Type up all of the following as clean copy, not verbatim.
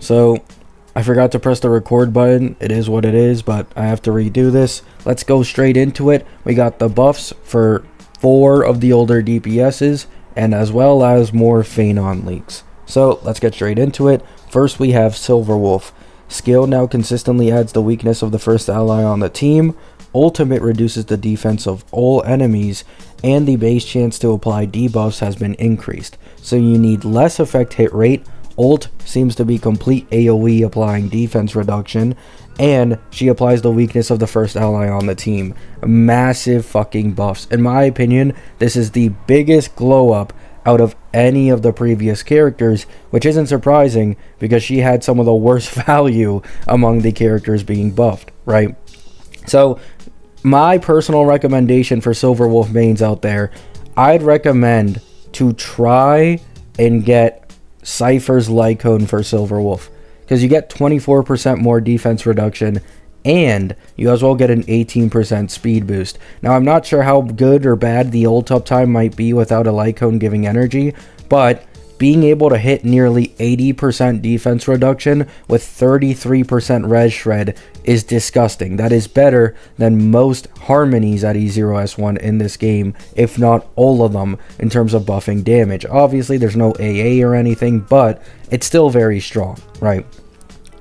So I forgot to press the record button. It is what it is, but I have to redo this. Let's go straight into it. We got the buffs for 4 of the older DPSs, and as well as more Phainon leaks. So let's get straight into it. First we have Silverwolf. Skill now consistently adds the weakness of the first ally on the team. Ultimate reduces the defense of all enemies, and the base chance to apply debuffs has been increased. So you need less effect hit rate. Ult seems to be complete AoE applying defense reduction, and she applies the weakness of the first ally on the team. Massive fucking buffs. In my opinion, this is the biggest glow up out of any of the previous characters, which isn't surprising because she had some of the worst value among the characters being buffed, right? So my personal recommendation for Silverwolf mains out there, I'd recommend to try and get Cypher's Lycone for Silverwolf, because you get 24% more defense reduction, and you as well get an 18% speed boost. Now, I'm not sure how good or bad the ult up time might be without a Lycone giving energy, but being able to hit nearly 80% defense reduction with 33% res shred is disgusting. That is better than most harmonies at E0S1 in this game, if not all of them, in terms of buffing damage. Obviously, there's no AA or anything, but it's still very strong, right?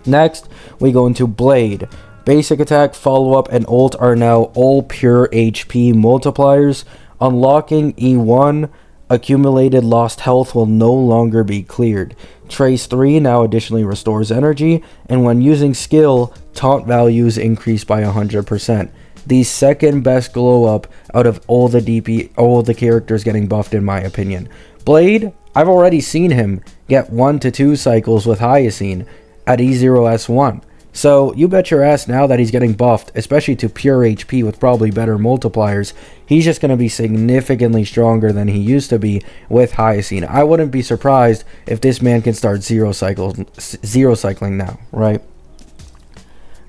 Next, we go into Blade. Basic attack, follow-up, and ult are now all pure HP multipliers. Unlocking E1, accumulated lost health will no longer be cleared. Trace 3 now additionally restores energy, and when using skill, taunt values increase by 100%. The second best glow up out of all the characters getting buffed in my opinion. Blade, I've already seen him get 1 to 2 cycles with Hyacine at E0S1. So you bet your ass now that he's getting buffed, especially to pure HP with probably better multipliers, he's just going to be significantly stronger than he used to be with Hyacine. I wouldn't be surprised if this man can start zero cycling now, right?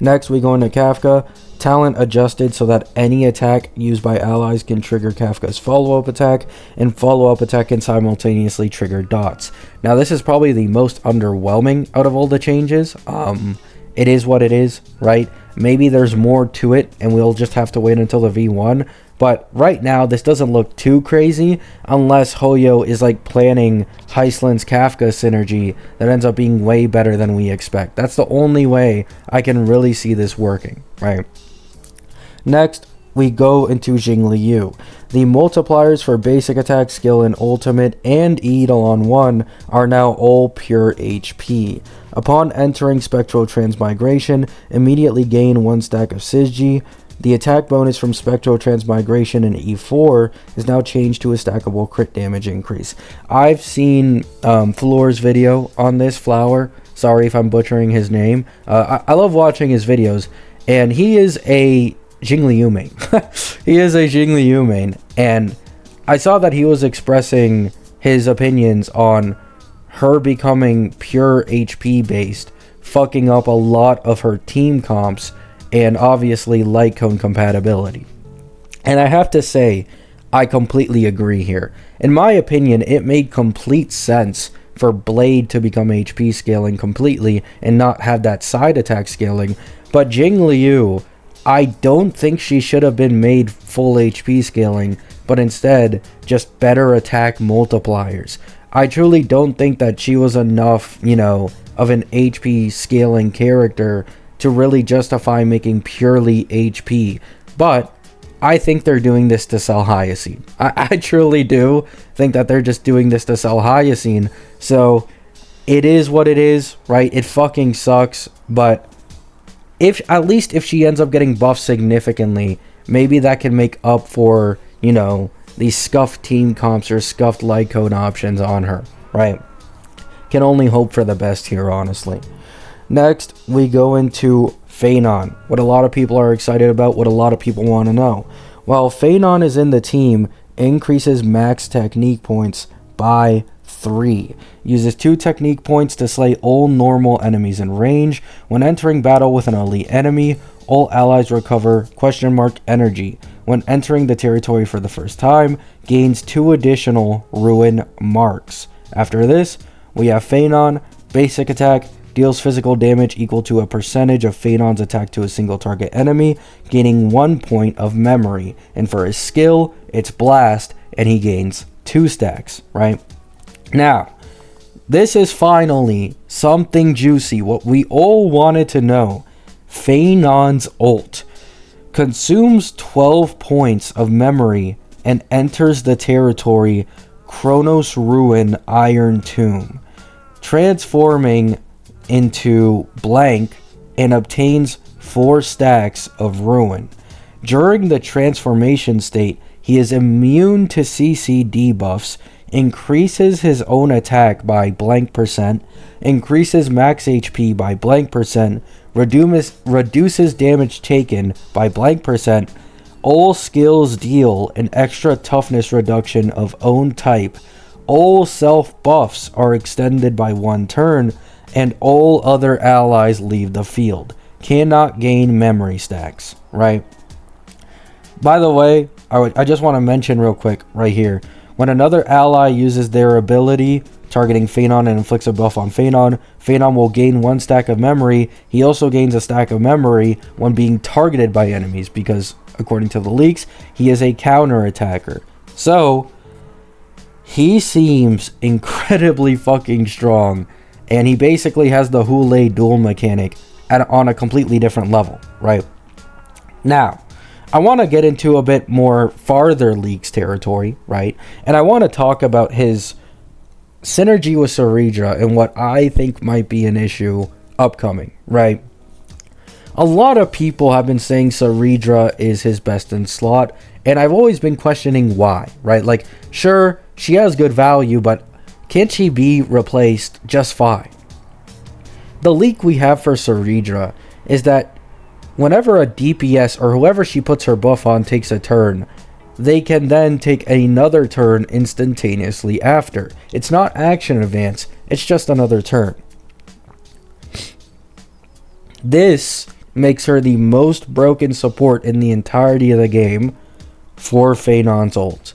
Next, we go into Kafka. Talent adjusted so that any attack used by allies can trigger Kafka's follow-up attack, and follow-up attack can simultaneously trigger dots. Now, this is probably the most underwhelming out of all the changes. It is what it is, right? Maybe there's more to it, and we'll just have to wait until the V1. But right now, this doesn't look too crazy, unless Hoyo is like planning Heisland's Kafka synergy that ends up being way better than we expect. That's the only way I can really see this working, right? Next, we go into Jingli. The multipliers for basic attack, skill, and ultimate, and Eidolon 1 are now all pure HP. Upon entering Spectral Transmigration, immediately gain 1 stack of Sisji. The attack bonus from Spectral Transmigration in E4 is now changed to a stackable crit damage increase. I've seen Floor's video on this, Flower. Sorry if I'm butchering his name. I love watching his videos, and he is a Jingli main. He is a Jingli main, and I saw that he was expressing his opinions on her becoming pure HP based, fucking up a lot of her team comps, and obviously Lycone compatibility. And I have to say, I completely agree here. In my opinion, it made complete sense for Blade to become HP scaling completely and not have that side attack scaling, but Jingli, I don't think she should have been made full HP scaling, but instead just better attack multipliers. I truly don't think that she was enough, of an HP scaling character to really justify making purely HP. But I think they're doing this to sell Hyacine. I truly do think that they're just doing this to sell Hyacine. So it is what it is, right? It fucking sucks, but at least if she ends up getting buffed significantly, maybe that can make up for, these scuffed team comps or scuffed Lycone options on her, right? Can only hope for the best here, honestly. Next, we go into Fenon. What a lot of people are excited about, what a lot of people want to know. While Fenon is in the team, increases max technique points by 3. Uses 2 technique points to slay all normal enemies in range. When entering battle with an elite enemy, all allies recover ?energy. When entering the territory for the first time, gains 2 additional ruin marks. After this, we have Fenon, basic attack, deals physical damage equal to a percentage of Phainon's attack to a single target enemy, gaining 1 point of memory. And for his skill, it's Blast, and he gains 2 stacks, right? Now, this is finally something juicy, what we all wanted to know. Phainon's ult consumes 12 points of memory and enters the territory Chronos Ruin Iron Tomb, transforming into blank and obtains 4 stacks of ruin. During the transformation state, he is immune to CC debuffs, increases his own attack by blank %, increases max HP by blank %, reduces damage taken by blank %. All skills deal an extra toughness reduction of own type. All self buffs are extended by 1 turn, and all other allies leave the field. Cannot gain memory stacks, right? By the way, I just want to mention real quick right here. When another ally uses their ability targeting Fenon and inflicts a buff on Fenon, Fenon will gain 1 stack of memory. He also gains a stack of memory when being targeted by enemies because, according to the leaks, he is a counter attacker. So, he seems incredibly fucking strong, and he basically has the Hule duel mechanic on a completely different level, right? Now, I want to get into a bit more farther leaks territory, right? And I want to talk about his synergy with Ceridra and what I think might be an issue upcoming, right? A lot of people have been saying Ceridra is his best in slot, and I've always been questioning why, right? Like, sure, she has good value, but can't she be replaced just fine? The leak we have for Ceridra is that whenever a DPS or whoever she puts her buff on takes a turn, they can then take another turn instantaneously after. It's not action advance, it's just another turn. This makes her the most broken support in the entirety of the game for Phainon's ult,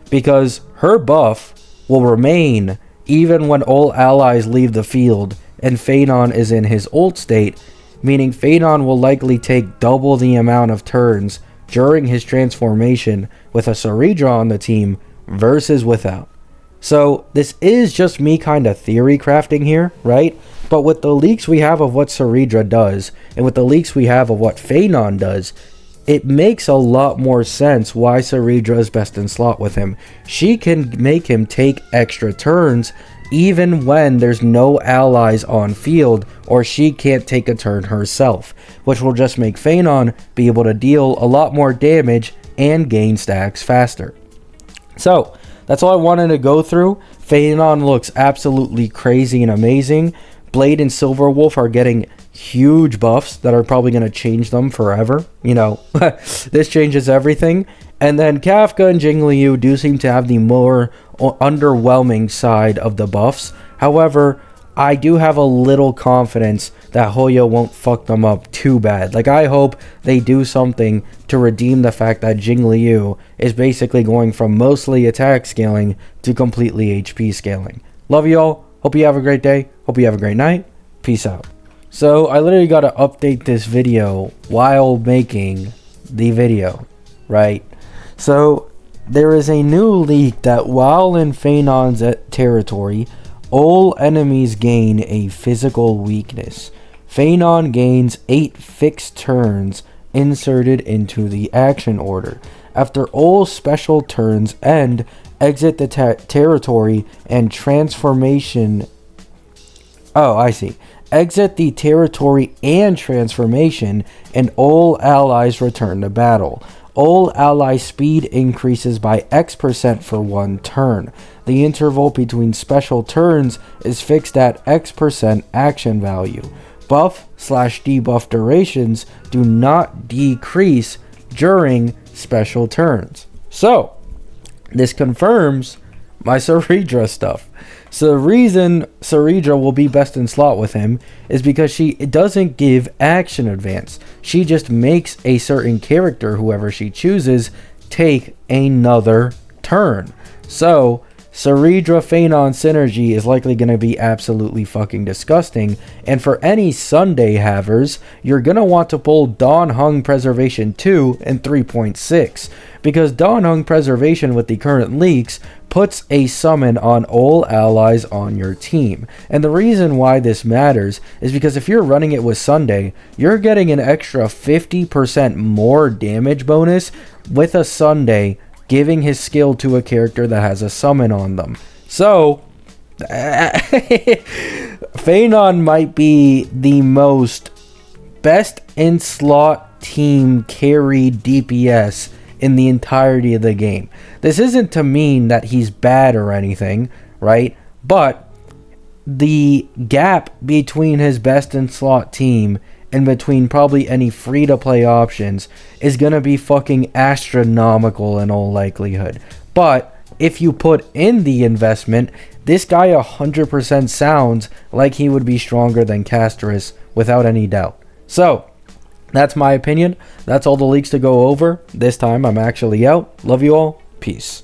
because her buff will remain even when all allies leave the field and Fenon is in his ult state, meaning Fenon will likely take double the amount of turns during his transformation with a Ceridra on the team versus without. So this is just me kind of theory crafting here, right? But with the leaks we have of what Ceridra does, and with the leaks we have of what Fenon does, it makes a lot more sense why Ceridra is best in slot with him. She can make him take extra turns even when there's no allies on field, or she can't take a turn herself, which will just make Fenon be able to deal a lot more damage and gain stacks faster. So that's all I wanted to go through. Fenon looks absolutely crazy and amazing. Blade and Silverwolf are getting huge buffs that are probably going to change them forever. You know, this changes everything. And then Kafka and Jingli do seem to have the more underwhelming side of the buffs. However, I do have a little confidence that Hoyo won't fuck them up too bad. Like, I hope they do something to redeem the fact that Jingli is basically going from mostly attack scaling to completely HP scaling. Love you all. Hope you have a great day. Hope you have a great night. Peace out. So, I literally got to update this video while making the video, right? So, there is a new leak that while in Phainon's territory, all enemies gain a physical weakness. Fenon gains 8 fixed turns inserted into the action order. After all special turns end, exit the territory and transformation. Oh, I see. Exit the territory and transformation, and all allies return to battle. All ally speed increases by X% for 1 turn. The interval between special turns is fixed at X% action value. Buff/debuff durations do not decrease during special turns. So, this confirms my Ceridra stuff. So the reason Ceridra will be best in slot with him is because she doesn't give action advance. She just makes a certain character, whoever she chooses, take another turn. So Ceridra Phainon synergy is likely going to be absolutely fucking disgusting, and for any Sunday havers, you're going to want to pull Dawn Hung Preservation 2 and 3.6, because Dawn Hung Preservation with the current leaks puts a summon on all allies on your team. And the reason why this matters is because if you're running it with Sunday, you're getting an extra 50% more damage bonus with a Sunday giving his skill to a character that has a summon on them. So, Fenon might be the most best in slot team carried DPS in the entirety of the game. This isn't to mean that he's bad or anything, right? But the gap between his best in slot team and between probably any free-to-play options is going to be fucking astronomical in all likelihood. But if you put in the investment, this guy 100% sounds like he would be stronger than Castris without any doubt. So, that's my opinion. That's all the leaks to go over. This time I'm actually out. Love you all. Peace.